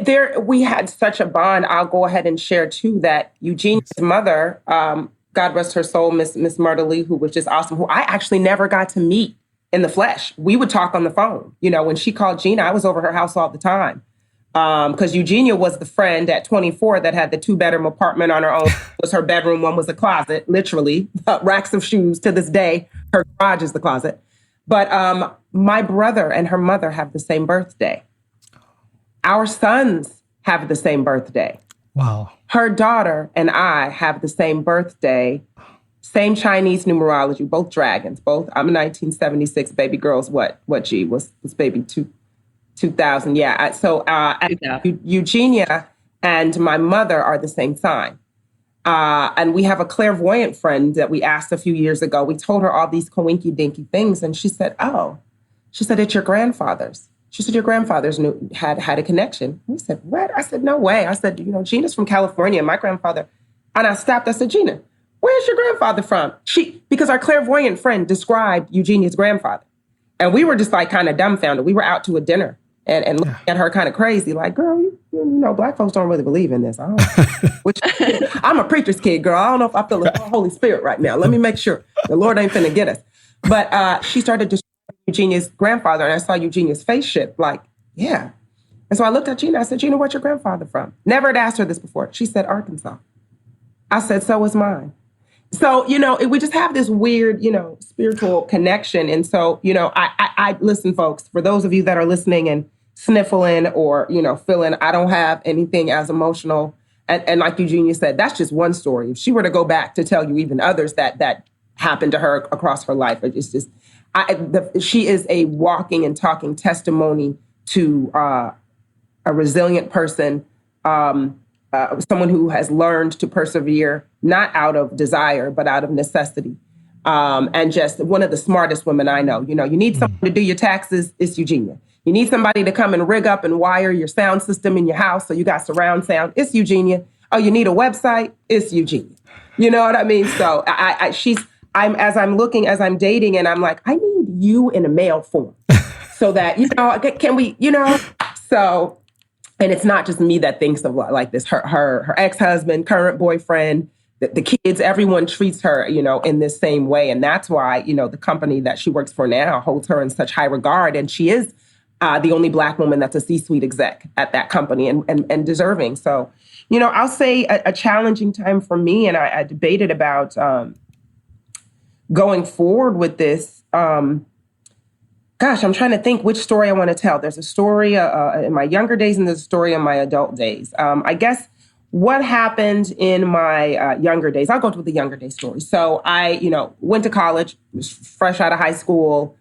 we had such a bond. I'll go ahead and share too that Eugenia's mother, God rest her soul, Miss Myrtle Lee, who was just awesome, who I actually never got to meet in the flesh. We would talk on the phone. You know, when she called Gina, I was over her house all the time. Because Eugenia was the friend at 24 that had the 2-bedroom apartment on her own. It was her bedroom, one was a closet, literally, racks of shoes. To this day, her garage is the closet. But my brother and her mother have the same birthday. Our sons have the same birthday. Wow. Her daughter and I have the same birthday, same Chinese numerology, both dragons. I'm a 1976 baby. Girls, what G was baby 2000? Yeah. So Eugenia and my mother are the same sign. And we have a clairvoyant friend that we asked a few years ago. We told her all these coinky dinky things. And she said, it's your grandfather's. She said, your grandfathers had a connection. We said, what? I said, no way. I said, Gina's from California. My grandfather. And I stopped. I said, Gina, where's your grandfather from? Because our clairvoyant friend described Eugenia's grandfather. And we were just like kind of dumbfounded. We were out to a dinner and looking at her kind of crazy, like, girl, Black folks don't really believe in this. I'm a preacher's kid, girl. I don't know if I feel the Holy Spirit right now. Let me make sure the Lord ain't finna get us. But she started describing Eugenia's grandfather, and I saw Eugenia's face shift, like, yeah. And so I looked at Gina. I said, Gina, where's your grandfather from? Never had asked her this before. She said, Arkansas. I said, so is mine. So, we just have this weird, spiritual connection. And so, I listen, folks, for those of you that are listening and sniffling or, feeling I don't have anything as emotional. And like Eugenia said, that's just one story. If she were to go back to tell you even others that happened to her across her life, it's just, she is a walking and talking testimony to a resilient person, someone who has learned to persevere, not out of desire, but out of necessity. And just one of the smartest women I know. You need someone to do your taxes, it's Eugenia. You need somebody to come and rig up and wire your sound system in your house so you got surround sound, it's Eugenia. Oh, you need a website, it's Eugenia. You know what I mean? So as I'm dating, and I'm like, I need you in a mail form so that, can we, so, and it's not just me that thinks of like this, her ex-husband, current boyfriend, the kids, everyone treats her, in this same way. And that's why, the company that she works for now holds her in such high regard. And she is the only Black woman that's a C-suite exec at that company and deserving. So, I'll say a challenging time for me. And I debated about going forward with this. I'm trying to think which story I want to tell. There's a story in my younger days and there's a story in my adult days. I guess what happened in my younger days, I'll go to the younger day story. So I, went to college, was fresh out of high school,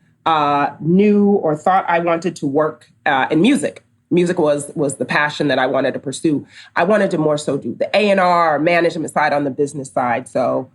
knew or thought I wanted to work in music. Music was the passion that I wanted to pursue. I wanted to more so do the A&R management side on the business side. So,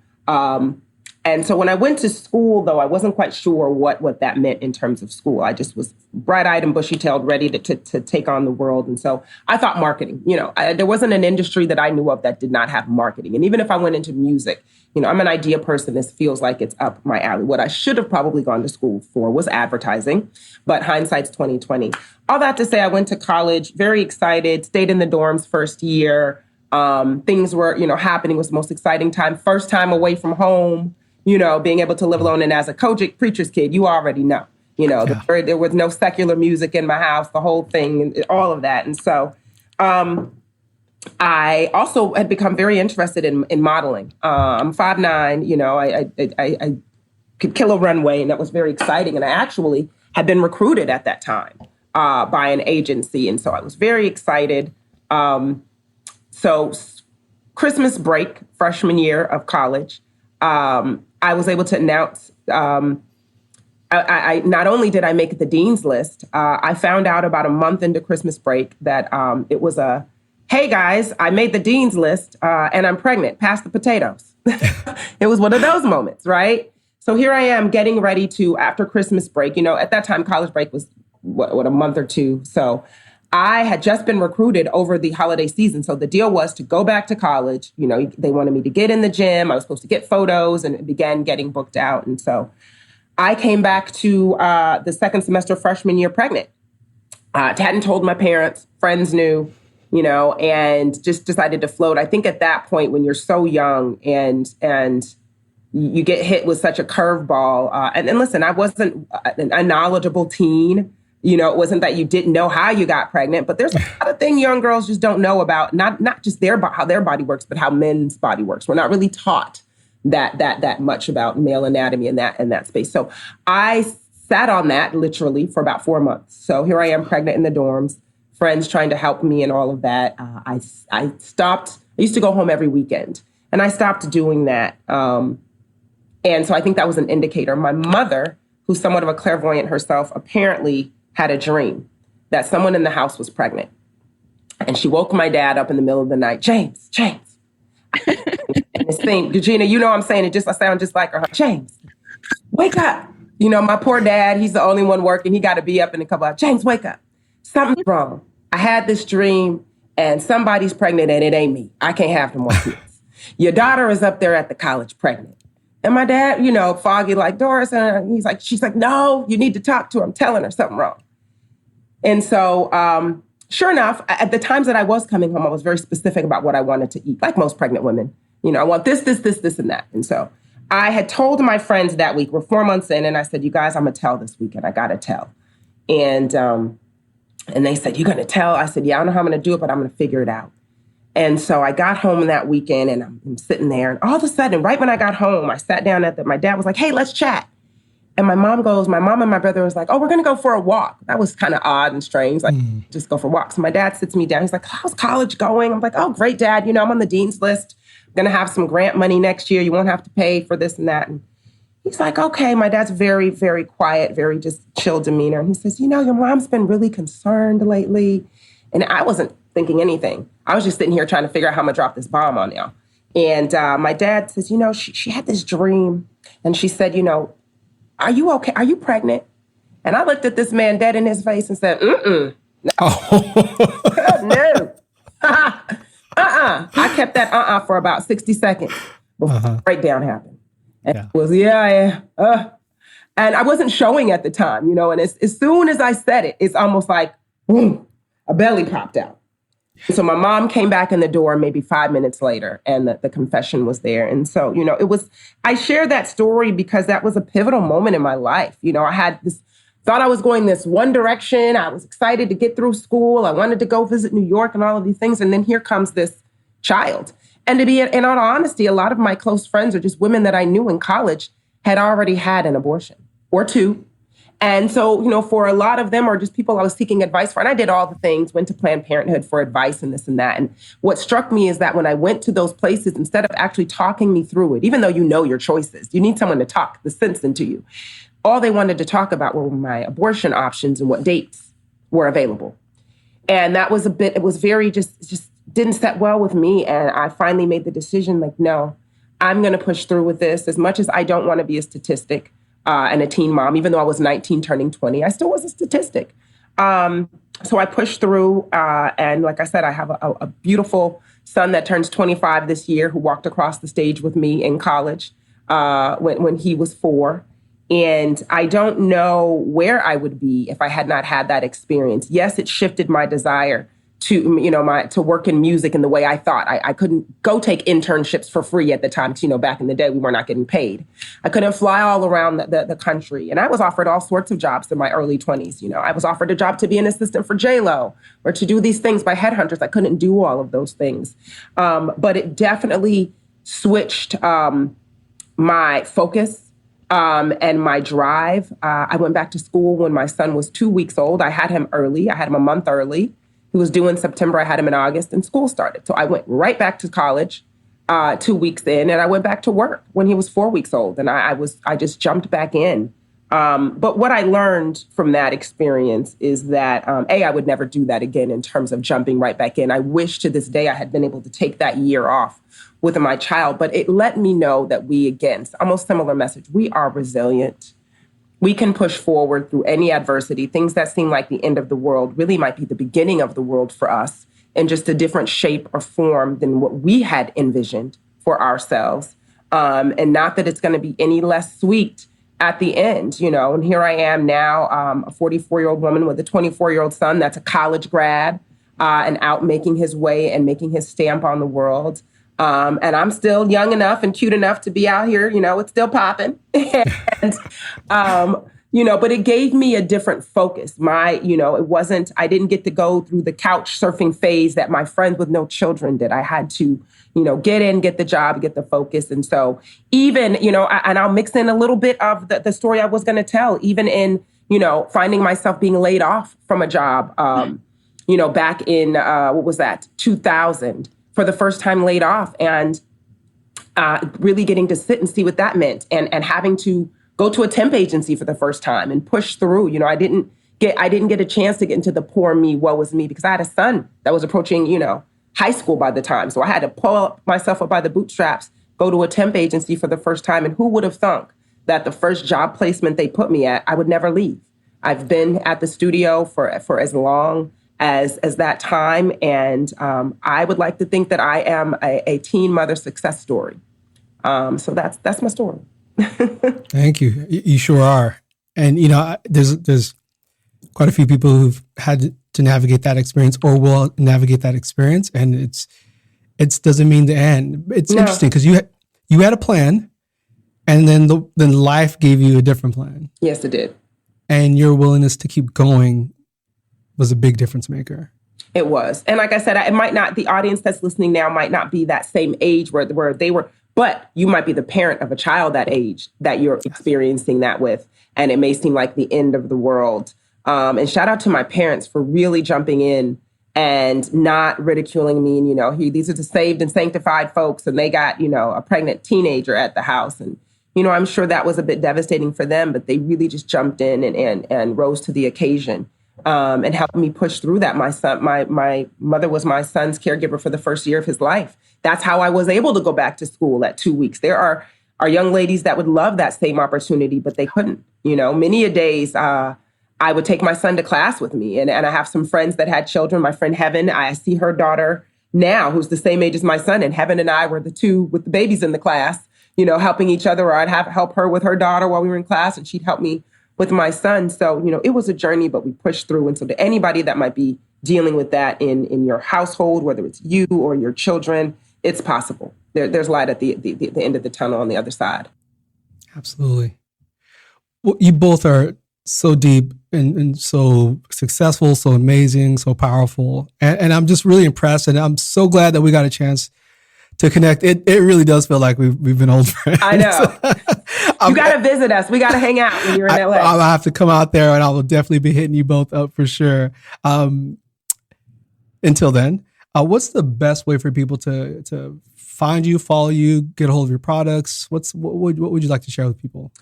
and so when I went to school, though, I wasn't quite sure what that meant in terms of school. I just was bright-eyed and bushy-tailed, ready to take on the world. And so I thought marketing, there wasn't an industry that I knew of that did not have marketing. And even if I went into music, I'm an idea person. This feels like it's up my alley. What I should have probably gone to school for was advertising, but hindsight's 2020. All that to say, I went to college, very excited, stayed in the dorms first year. Things were, happening. Was the most exciting time. First time away from home. Being able to live alone. And as a Kojic preacher's kid, you already know, there was no secular music in my house, the whole thing, and all of that. And so I also had become very interested in modeling. I'm 5'9", I could kill a runway, and that was very exciting. And I actually had been recruited at that time by an agency. And so I was very excited. So Christmas break, freshman year of college, I was able to announce I not only did I make the dean's list, I found out about a month into Christmas break that it was hey guys, I made the dean's list and I'm pregnant. Pass the potatoes. It was one of those moments, right? So here I am getting ready to, after Christmas break, at that time, college break was what a month or two. So I had just been recruited over the holiday season. So the deal was to go back to college. They wanted me to get in the gym. I was supposed to get photos, and it began getting booked out. And so I came back to the second semester freshman year pregnant. Hadn't told my parents, friends knew, and just decided to float. I think at that point when you're so young and you get hit with such a curveball. And listen, I wasn't a knowledgeable teen. It wasn't that you didn't know how you got pregnant, but there's a lot of things young girls just don't know about, not just how their body works, but how men's body works. We're not really taught that much about male anatomy in that space. So I sat on that literally for about 4 months. So here I am pregnant in the dorms, friends trying to help me and all of that. I stopped. I used to go home every weekend, and I stopped doing that. And so I think that was an indicator. My mother, who's somewhat of a clairvoyant herself, apparently had a dream that someone in the house was pregnant. And she woke my dad up in the middle of the night, James. And this thing, Eugenia, I'm saying it I sound just like her. James, wake up. My poor dad, he's the only one working. He got to be up in a couple hours. James, wake up. Something's wrong. I had this dream and somebody's pregnant and it ain't me. I can't have no more kids. Your daughter is up there at the college pregnant. And my dad, foggy like Doris, and she's like, no, you need to talk to her. I'm telling her something wrong. And so, sure enough, at the times that I was coming home, I was very specific about what I wanted to eat, like most pregnant women. I want this, and that. And so I had told my friends that week, we're 4 months in, and I said, you guys, I'm going to tell this weekend. I got to tell. And they said, you're going to tell? I said, yeah, I don't know how I'm going to do it, but I'm going to figure it out. And so I got home that weekend and I'm sitting there, and all of a sudden, right when I got home, I sat down my dad was like, hey, let's chat. And my mom and my brother was like, oh, we're going to go for a walk. That was kind of odd and strange, just go for walks. So my dad sits me down. He's like, how's college going? I'm like, oh, great, Dad. I'm on the dean's list. I'm going to have some grant money next year. You won't have to pay for this and that. And he's like, okay. My dad's very, very quiet, very just chill demeanor. And he says, your mom's been really concerned lately. And I wasn't thinking anything. I was just sitting here trying to figure out how I'm going to drop this bomb on y'all. And my dad says, she had this dream. And she said, are you okay? Are you pregnant? And I looked at this man dead in his face and said, no. No. I kept that for about 60 seconds before the breakdown happened. And it was, yeah. And I wasn't showing at the time, and as soon as I said it, it's almost like, boom, a belly popped out. So my mom came back in the door maybe 5 minutes later, and the confession was there. And so, I share that story because that was a pivotal moment in my life. I had thought I was going this one direction. I was excited to get through school. I wanted to go visit New York and all of these things. And then here comes this child. And to be in all honesty, a lot of my close friends or just women that I knew in college had already had an abortion or two. And so, for a lot of them, or just people I was seeking advice for, and I did all the things, went to Planned Parenthood for advice and this and that. And what struck me is that when I went to those places, instead of actually talking me through it, even though you know your choices, you need someone to talk the sense into you. All they wanted to talk about were my abortion options and what dates were available. And that was it was very just didn't set well with me. And I finally made the decision, like, no, I'm going to push through with this. As much as I don't want to be a statistic, and a teen mom, even though I was 19 turning 20, I still was a statistic. So I pushed through. And like I said, I have a beautiful son that turns 25 this year who walked across the stage with me in college when he was 4. And I don't know where I would be if I had not had that experience. Yes, it shifted my desire to, to work in music in the way I thought. I couldn't go take internships for free at the time. Because, back in the day, we were not getting paid. I couldn't fly all around the country. And I was offered all sorts of jobs in my early 20s. I was offered a job to be an assistant for J-Lo or to do these things by headhunters. I couldn't do all of those things. But it definitely switched my focus and my drive. I went back to school when my son was 2 weeks old. I had him early. I had him a month early. He was due in September. I had him in August, and school started. So I went right back to college 2 weeks in, and I went back to work when he was 4 weeks old. And I just jumped back in But what I learned from that experience is that, I would never do that again in terms of jumping right back in. I wish to this day I had been able to take that year off with my child, but it let me know that it's almost similar message. We are resilient. We can push forward through any adversity. Things that seem like the end of the world really might be the beginning of the world for us in just a different shape or form than what we had envisioned for ourselves. And not that it's going to be any less sweet at the end, and here I am now, a 44-year-old woman with a 24-year-old son that's a college grad and out making his way and making his stamp on the world. And I'm still young enough and cute enough to be out here, it's still popping. And, but it gave me a different focus. I didn't get to go through the couch surfing phase that my friends with no children did. I had to, get in, get the job, get the focus. And so even, and I'll mix in a little bit of the story I was going to tell, even in, finding myself being laid off from a job, back in, 2000, for the first time laid off, and really getting to sit and see what that meant, and having to go to a temp agency for the first time and push through. I didn't get a chance to get into the poor me, woe is me, because I had a son that was approaching, high school by the time. So I had to pull myself up by the bootstraps, go to a temp agency for the first time. And who would have thunk that the first job placement they put me at, I would never leave. I've been at the studio for as long as that time. And I would like to think that I am a teen mother success story. So that's my story. Thank you. You sure are. And, there's quite a few people who've had to navigate that experience or will navigate that experience. And it doesn't mean the end. It's interesting because you had a plan, and then life gave you a different plan. Yes, it did. And your willingness to keep going was a big difference maker. It was. And like I said, the audience that's listening now might not be that same age where they were, but you might be the parent of a child that age that you're experiencing that with. And it may seem like the end of the world. And shout out to my parents for really jumping in and not ridiculing me. And, these are the saved and sanctified folks, and they got, a pregnant teenager at the house. And, I'm sure that was a bit devastating for them, but they really just jumped in and rose to the occasion. And helped me push through that. My mother was my son's caregiver for the first year of his life. That's how I was able to go back to school at 2 weeks. There are young ladies that would love that same opportunity, but they couldn't. Many a days I would take my son to class with me. And I have some friends that had children. My friend Heaven, I see her daughter now, who's the same age as my son. And Heaven and I were the two with the babies in the class, helping each other. Or I'd help her with her daughter while we were in class, and she'd help me with my son. So, it was a journey, but we pushed through. And so to anybody that might be dealing with that in your household, whether it's you or your children, it's possible. There's light at the end of the tunnel on the other side. Absolutely. Well, you both are so deep and so successful, so amazing, so powerful. And I'm just really impressed. And I'm so glad that we got a chance to connect. It really does feel like we've been old friends. I know. You got to visit us. We got to hang out when you're in LA. I'll have to come out there, and I will definitely be hitting you both up for sure. Until then, what's the best way for people to find you, follow you, get a hold of your products? What would you like to share with people?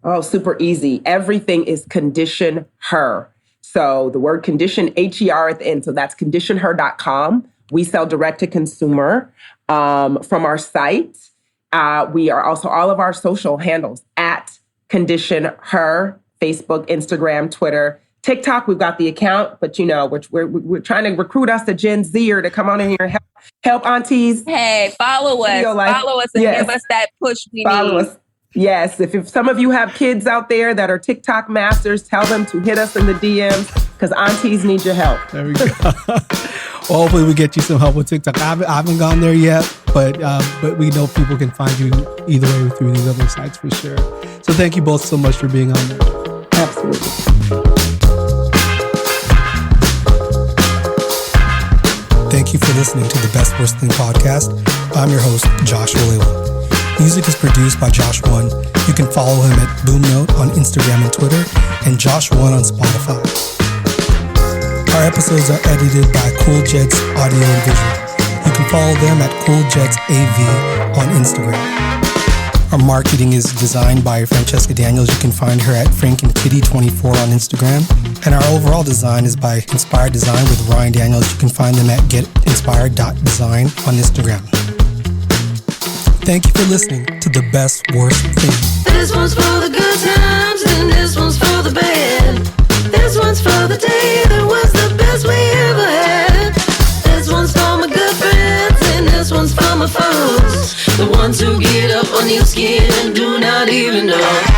Oh, super easy. Everything is conditionHER. So the word condition, HER at the end. So that's conditionHER.com. We sell direct to consumer from our site. We are also all of our social handles at conditionHER, Facebook, Instagram, Twitter, TikTok. We've got the account, but we're trying to recruit us to Gen Zer to come on in here and help aunties. Hey, follow us and give us that push we follow need. Us. Yes, if some of you have kids out there that are TikTok masters, tell them to hit us in the DMs because aunties need your help. There we go. Well, hopefully we get you some help with TikTok. I haven't gone there yet, but we know people can find you either way through these other sites for sure. So thank you both so much for being on there. Absolutely. Thank you for listening to the Best Worst Thing podcast. I'm your host, Josh Leland. Music is produced by Josh One. You can follow him at Boomnote on Instagram and Twitter, and Josh One on Spotify. Our episodes are edited by Cool Jets Audio and Visual. You can follow them at Cool Jets AV on Instagram. Our marketing is designed by Francesca Daniels. You can find her at FrankandKitty24 on Instagram. And our overall design is by Inspired Design with Ryan Daniels. You can find them at getinspired.design on Instagram. Thank you for listening to The Best Worst Thing. This one's for the good times and this one's for the bad. This one's for the day that was the best we ever had. This one's for my good friends and this one's for my foes. The ones who get up on your skin and do not even know.